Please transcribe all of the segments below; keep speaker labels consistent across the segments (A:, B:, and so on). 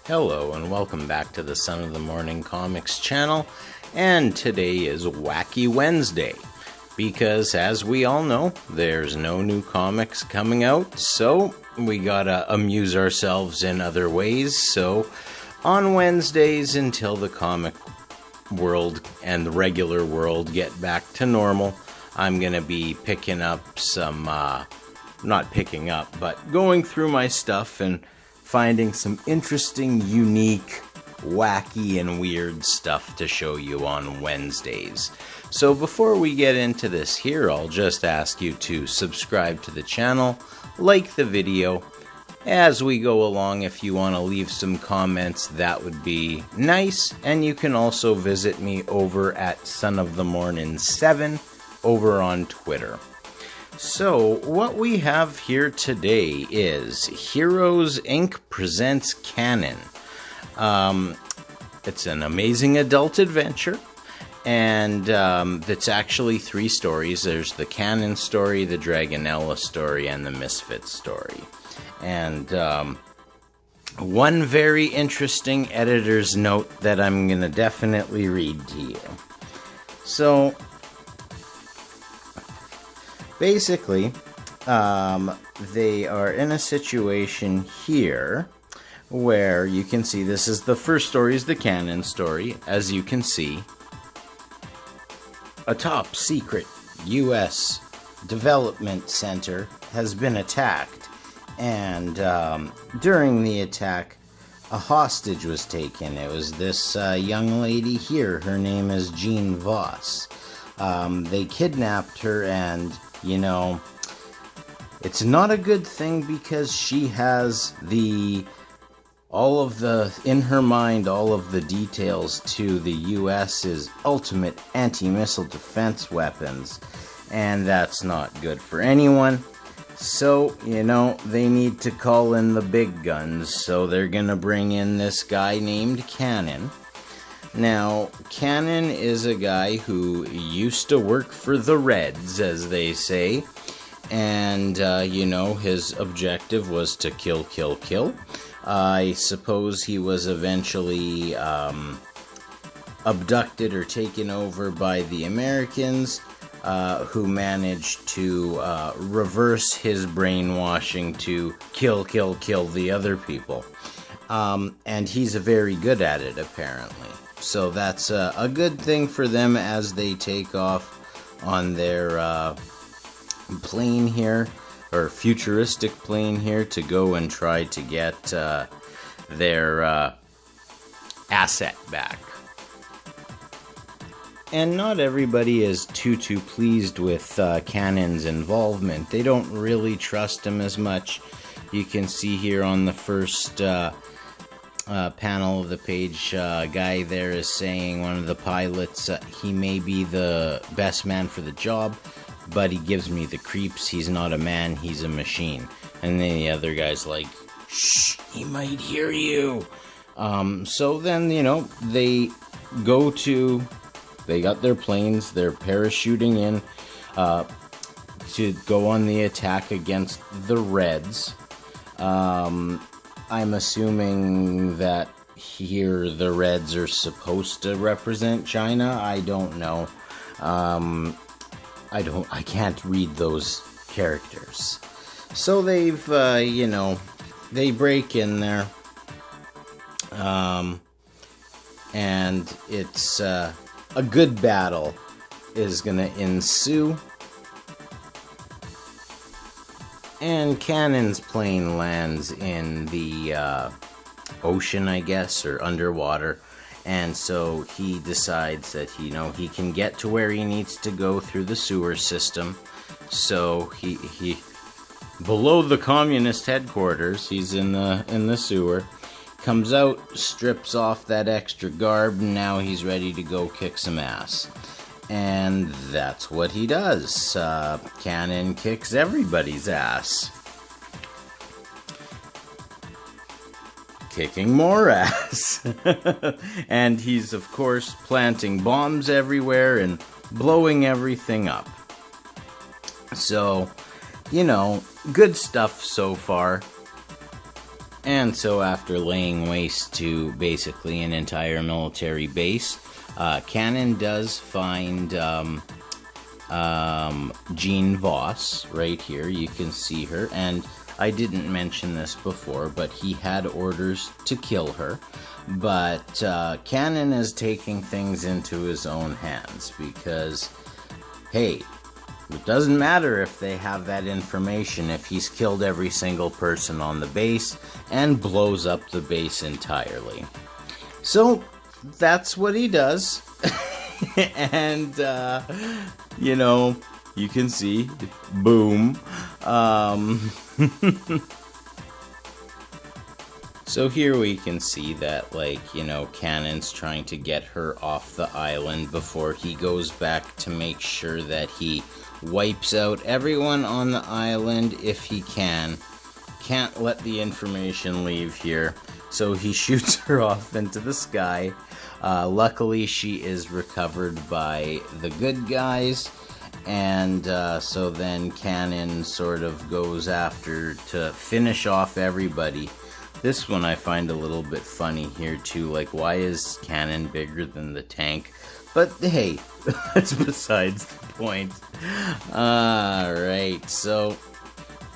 A: Hello and welcome back to the Son of the Morning Comics channel, and today is Wacky Wednesday, because as we all know, there's no new comics coming out, so we gotta amuse ourselves in other ways. So on Wednesdays, until the comic world and the regular world get back to normal, I'm gonna be picking up some, not picking up, but going through my stuff and finding some interesting, unique, wacky, and weird stuff to show you on Wednesdays. So before we get into this here, I'll just ask you to subscribe to the channel, like the video. As we go along, if you want to leave some comments, that would be nice. And you can also visit me over at Son of the Morning 7 over on Twitter. So, what we have here today is Heroes Inc. presents Canon. It's an amazing adult adventure, and it's actually 3 stories. There's the Canon story, the Dragonella story, and the Misfits story. And one very interesting editor's note that I'm going to definitely read to you. So, basically, they are in a situation here where you can see this is the first story, is the Canon story. As you can see, a top secret U.S. development center has been attacked, and during the attack, a hostage was taken. It was this young lady here. Her name is Jean Voss. They kidnapped her, and you know, it's not a good thing because she has in her mind, all of the details to the US's ultimate anti-missile defense weapons, and that's not good for anyone. So, you know, they need to call in the big guns, so they're gonna bring in this guy named Canon. Now, Canon is a guy who used to work for the Reds, as they say, and, you know, his objective was to kill, kill, kill. I suppose he was eventually abducted or taken over by the Americans, who managed to reverse his brainwashing to kill, kill, kill the other people. And he's very good at it, apparently. So that's a good thing for them as they take off on their plane here, or futuristic plane here, to go and try to get their asset back. And not everybody is too pleased with Canon's involvement. They don't really trust him as much. You can see here on the first panel of the page, guy there is saying, one of the pilots, he may be the best man for the job, but he gives me the creeps. He's not a man, he's a machine. And then the other guy's like, shh, he might hear you. So then, you know, they got their planes, they're parachuting in to go on the attack against the Reds. I'm assuming that here the Reds are supposed to represent China. I don't know. I can't read those characters. So they've, you know, they break in there. And it's, a good battle is gonna ensue. And Canon's plane lands in the ocean, I guess, or underwater. And so he decides that, you know, he can get to where he needs to go through the sewer system. So he below the communist headquarters, he's in the sewer, comes out, strips off that extra garb, and now he's ready to go kick some ass. And that's what he does. Canon kicks everybody's ass. Kicking more ass. And he's, of course, planting bombs everywhere and blowing everything up. So, you know, good stuff so far. And so after laying waste to basically an entire military base, Cannon does find Jean Voss right here. You can see her, and I didn't mention this before, but he had orders to kill her. But Cannon is taking things into his own hands because, hey, it doesn't matter if they have that information if he's killed every single person on the base and blows up the base entirely. So that's what he does. And, you know, you can see, boom. So here we can see that, like, you know, Cannon's trying to get her off the island before he goes back to make sure that he wipes out everyone on the island if he can. Can't let the information leave here. So he shoots her off into the sky. Luckily, she is recovered by the good guys. And so then Cannon sort of goes after to finish off everybody. This one I find a little bit funny here too, like why is Cannon bigger than the tank? But hey, that's besides the point. Alright, so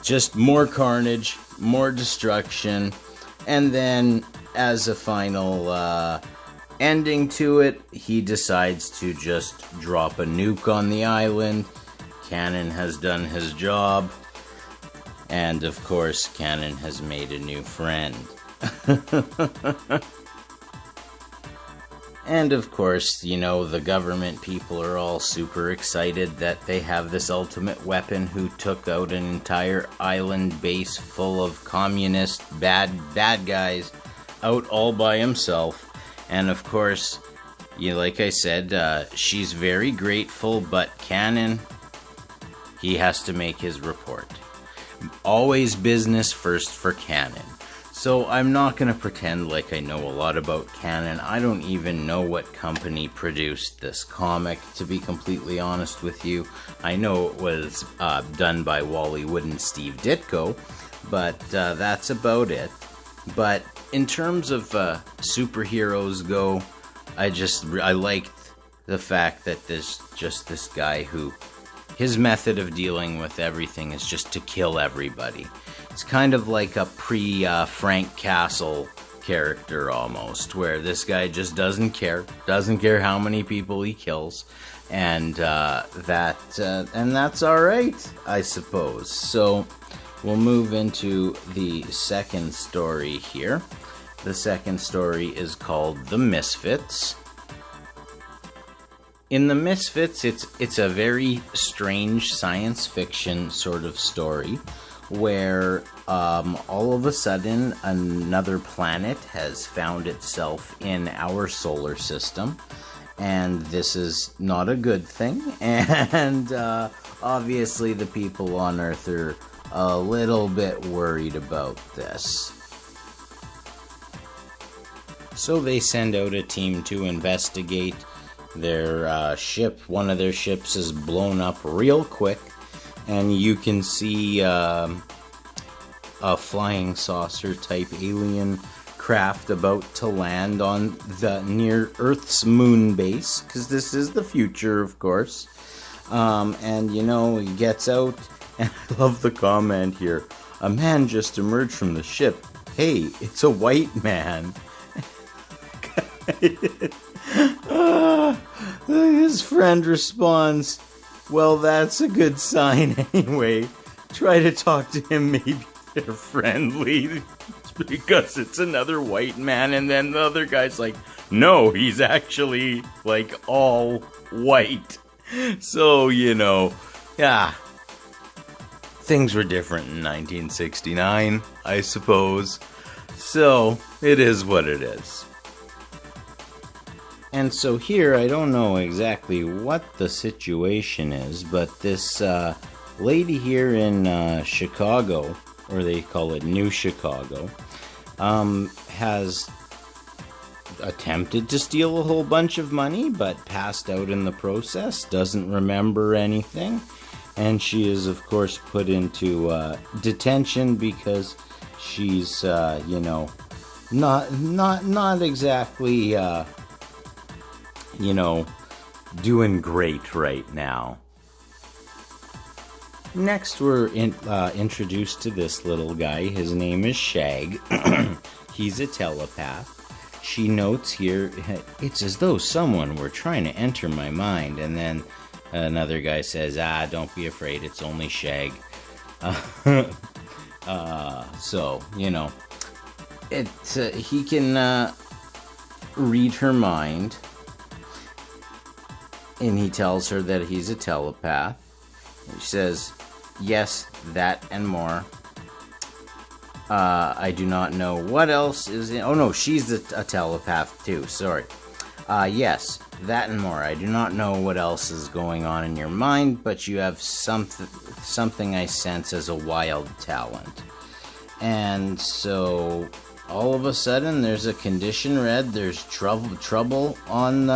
A: just more carnage, more destruction, and then as a final ending to it, he decides to just drop a nuke on the island. Cannon has done his job. And of course, Cannon has made a new friend. And of course, you know, the government people are all super excited that they have this ultimate weapon who took out an entire island base full of communist bad guys out all by himself. And of course, you know, like I said, she's very grateful, but Cannon, he has to make his report. Always business first for Cannon. So I'm not going to pretend like I know a lot about Cannon. I don't even know what company produced this comic, to be completely honest with you. I know it was done by Wally and Steve Ditko, but that's about it. But in terms of superheroes go, I liked the fact that there's just this guy who, his method of dealing with everything is just to kill everybody. It's kind of like a pre-Frank Castle character almost, where this guy just doesn't care how many people he kills, and that's all right, I suppose. So we'll move into the second story here. The second story is called The Misfits. In The Misfits, it's a very strange science fiction sort of story where all of a sudden another planet has found itself in our solar system, and this is not a good thing, and obviously the people on Earth are a little bit worried about this. So they send out a team to investigate. Their ship, one of their ships, is blown up real quick, and you can see a flying saucer type alien craft about to land on the near Earth's moon base, because this is the future, of course. And you know, he gets out, and I love the comment here. A man just emerged from the ship. Hey, it's a white man. His friend responds, well, that's a good sign anyway. Try to talk to him, maybe they're friendly. Because it's another white man, and then the other guy's like, no, he's actually, like, all white. So, you know, yeah. Things were different in 1969, I suppose. So, it is what it is. And so here, I don't know exactly what the situation is, but this lady here in Chicago, or they call it New Chicago, has attempted to steal a whole bunch of money, but passed out in the process, doesn't remember anything, and she is, of course, put into detention because she's, you know, not exactly, you know, doing great right now. Next, we're introduced to this little guy. His name is Shag. He's a telepath. She notes here, it's as though someone were trying to enter my mind. And then another guy says, don't be afraid, it's only Shag. So, you know, he can read her mind. And he tells her that he's a telepath. He says, yes, that and more. I do not know what else is in... Oh, no, she's a telepath, too. Sorry. Yes, that and more. I do not know what else is going on in your mind, but you have something I sense as a wild talent. And so, all of a sudden, there's a condition read. There's trouble on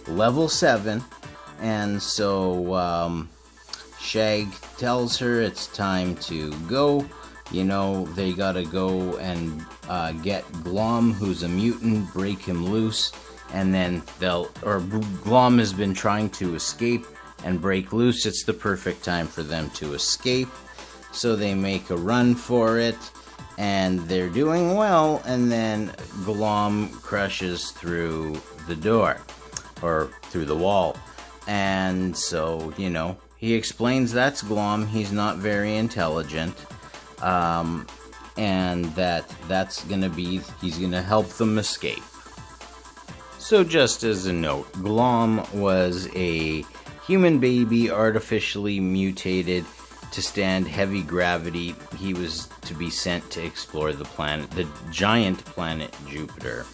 A: level 7. And so, Shag tells her it's time to go. You know, they gotta go and get Glom, who's a mutant, break him loose, and then Glom has been trying to escape and break loose. It's the perfect time for them to escape. So they make a run for it, and they're doing well, and then Glom crashes through the door, or through the wall. And so, you know, he explains that's Glom, he's not very intelligent. And that's gonna be, he's gonna help them escape. So just as a note, Glom was a human baby artificially mutated to stand heavy gravity. He was to be sent to explore the giant planet Jupiter.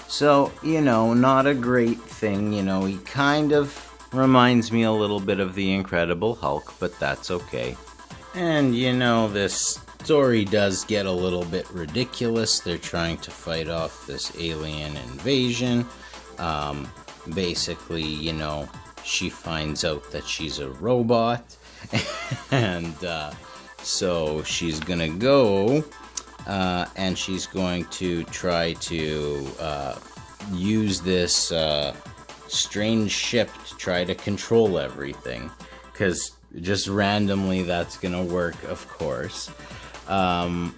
A: So, you know, not a great thing, you know, he kind of reminds me a little bit of the Incredible Hulk, but that's okay. And, you know, this story does get a little bit ridiculous. They're trying to fight off this alien invasion. Basically, you know, she finds out that she's a robot. And so she's gonna go, and she's going to try to use this strange ship to try to control everything. Because just randomly that's gonna work, of course. And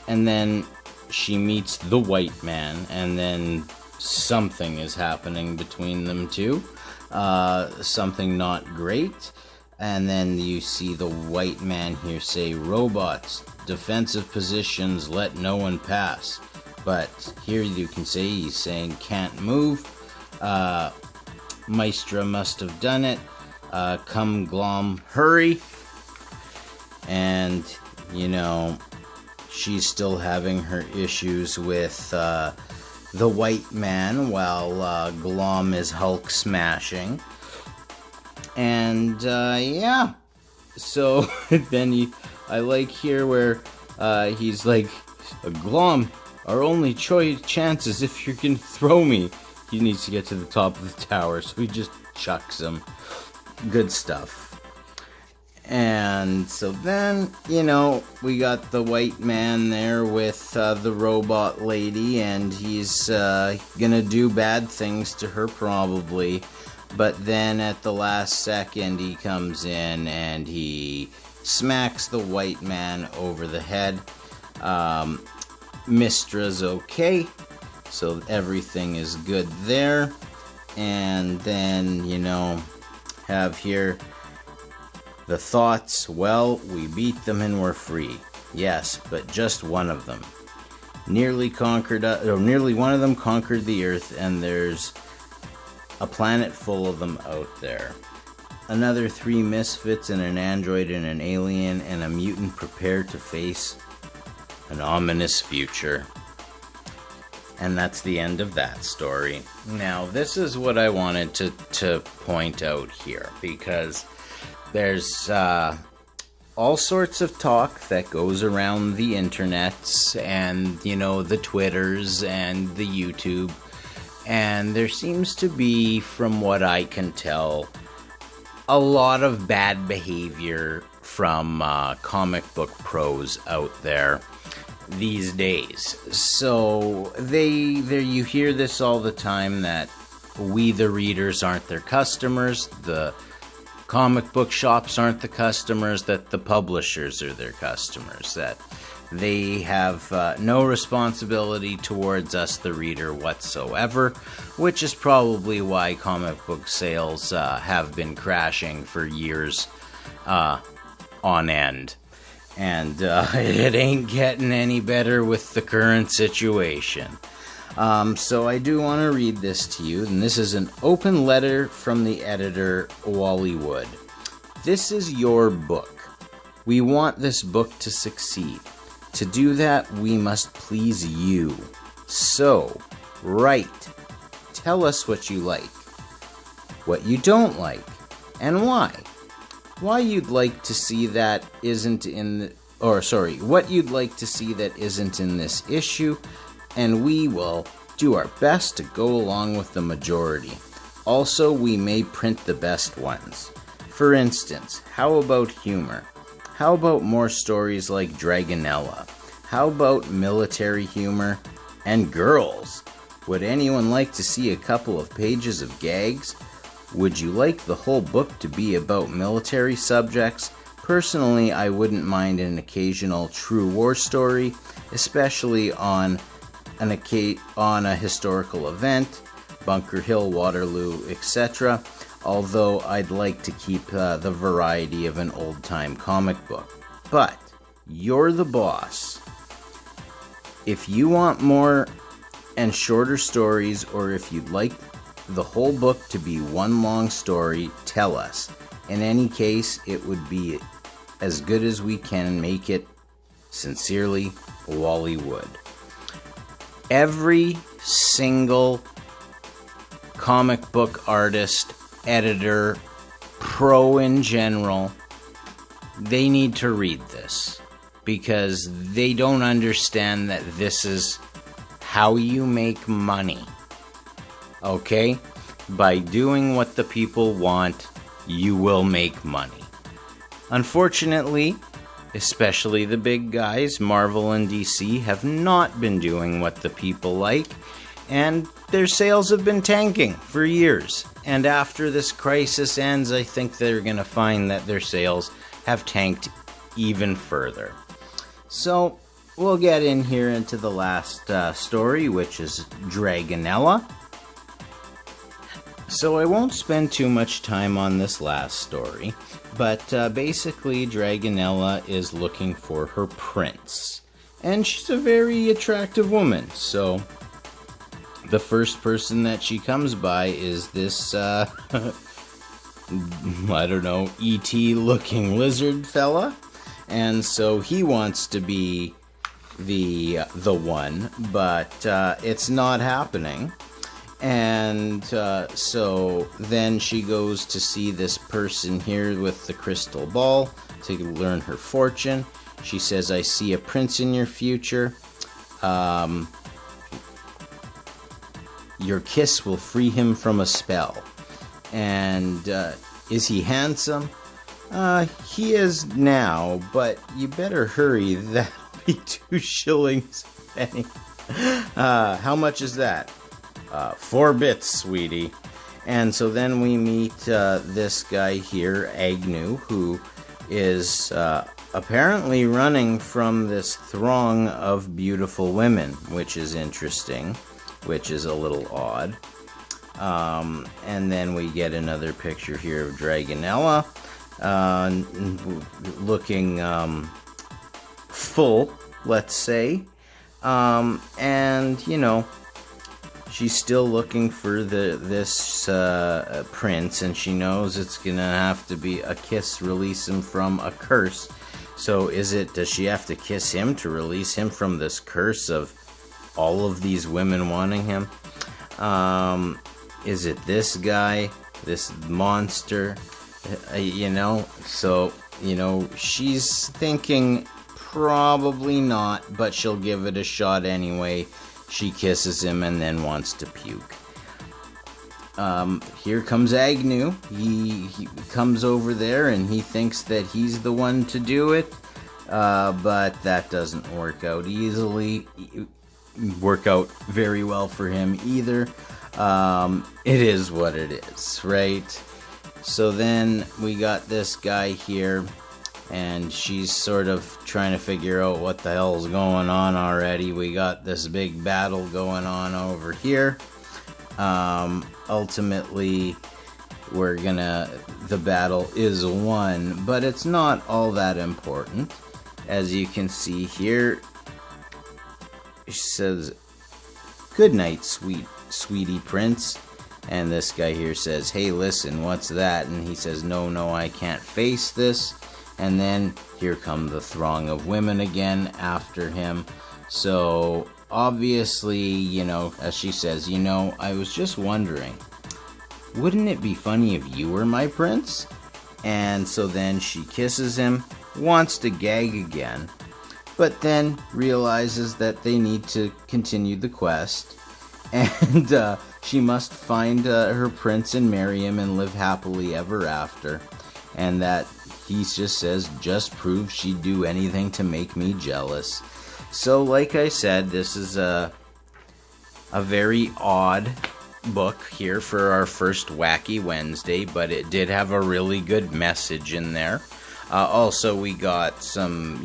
A: then she meets the white man, and then something is happening between them two. Something not great. And then you see the white man here say, robots, defensive positions, let no one pass. But here you can say he's saying can't move. Maestra must have done it. Come Glom, hurry. And, you know, she's still having her issues with the white man while Glom is Hulk smashing. And, yeah. So, then I like here where he's like, Glom, our only chance is if you can throw me. He needs to get to the top of the tower, so he just chucks him. Good stuff. And so then, you know, we got the white man there with the robot lady, and he's gonna do bad things to her probably. But then at the last second, he comes in and he smacks the white man over the head. Mistra's okay, so everything is good there. And then, you know, have here the thoughts, well, we beat them and we're free. Yes, but just one of them. Nearly one of them conquered the Earth, and there's a planet full of them out there. Another 3 misfits and an android and an alien and a mutant prepare to face an ominous future. And that's the end of that story. Now, this is what I wanted to point out here, because there's all sorts of talk that goes around the internets and, you know, the Twitters and the YouTube. And there seems to be, from what I can tell, a lot of bad behavior from comic book pros out there these days. So you hear this all the time, that we the readers aren't their customers, the comic book shops aren't the customers, that the publishers are their customers, that they have no responsibility towards us, the reader, whatsoever, which is probably why comic book sales have been crashing for years on end. And it ain't getting any better with the current situation. So I do want to read this to you, and this is an open letter from the editor, Wally. This is your book. We want this book to succeed. To do that, we must please you. So, write. Tell us what you like, what you don't like, and why. Why you'd like to see that isn't in the, what you'd like to see that isn't in this issue, and we will do our best to go along with the majority. Also, we may print the best ones. For instance, how about humor? How about more stories like Dragonella? How about military humor? And girls? Would anyone like to see a couple of pages of gags? Would you like the whole book to be about military subjects? Personally, I wouldn't mind an occasional true war story, especially on a historical event, Bunker Hill, Waterloo, etc., although I'd like to keep the variety of an old-time comic book. But you're the boss. If you want more and shorter stories, or if you'd like the whole book to be one long story, tell us. In any case, it would be as good as we can make it. Sincerely, Wally. Every single comic book artist, editor, pro in general, they need to read this, because they don't understand that this is how you make money. Okay? By doing what the people want, you will make money. Unfortunately, especially the big guys, Marvel and DC, have not been doing what the people like, and their sales have been tanking for years. And after this crisis ends, I think they're going to find that their sales have tanked even further. So, we'll get in here into the last story, which is Dragonella. So I won't spend too much time on this last story, but basically Dragonella is looking for her prince. And she's a very attractive woman, so the first person that she comes by is this, I don't know, E.T. looking lizard fella. And so he wants to be the one, but it's not happening. And so then she goes to see this person here with the crystal ball to learn her fortune. She says, I see a prince in your future. Your kiss will free him from a spell. And is he handsome? He is now, but you better hurry. That'll be 2 shillings a penny. How much is that? 4 bits, sweetie. And so then we meet this guy here, Agnew, who is apparently running from this throng of beautiful women, which is interesting, which is a little odd. And then we get another picture here of Dragonella, looking full, let's say. And, you know, she's still looking for this prince, and she knows it's gonna have to be a kiss, release him from a curse. So does she have to kiss him to release him from this curse of all of these women wanting him? Is it this guy, this monster? You know, so, you know, she's thinking probably not, but she'll give it a shot anyway. She kisses him and then wants to puke. here comes Agnew. He comes over there and he thinks that he's the one to do it, but that doesn't work out very well for him either. It is what it is, right? So then we got this guy here, and she's sort of trying to figure out what the hell's going on already. We got this big battle going on over here. Ultimately, the battle is won, but it's not all that important. As you can see here, she says, "Good night, sweetie prince." And this guy here says, "Hey, listen, what's that?" And he says, no, I can't face this." And then here come the throng of women again after him. So obviously, as she says, "I was just wondering, wouldn't it be funny if you were my prince?" And so then she kisses him, wants to gag again, but then realizes that they need to continue the quest, and she must find her prince and marry him and live happily ever after. And that he just says, "Just prove she'd do anything to make me jealous." So like I said, this is a very odd book here for our first Wacky Wednesday, but it did have a really good message in there. Also, we got some,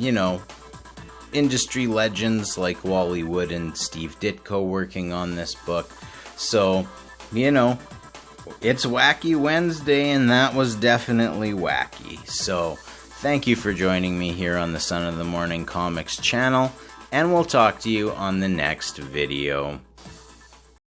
A: industry legends like Wally and Steve Ditko working on this book. So, it's Wacky Wednesday, and that was definitely wacky. So, thank you for joining me here on the Son of the Morning Comics channel, and we'll talk to you on the next video.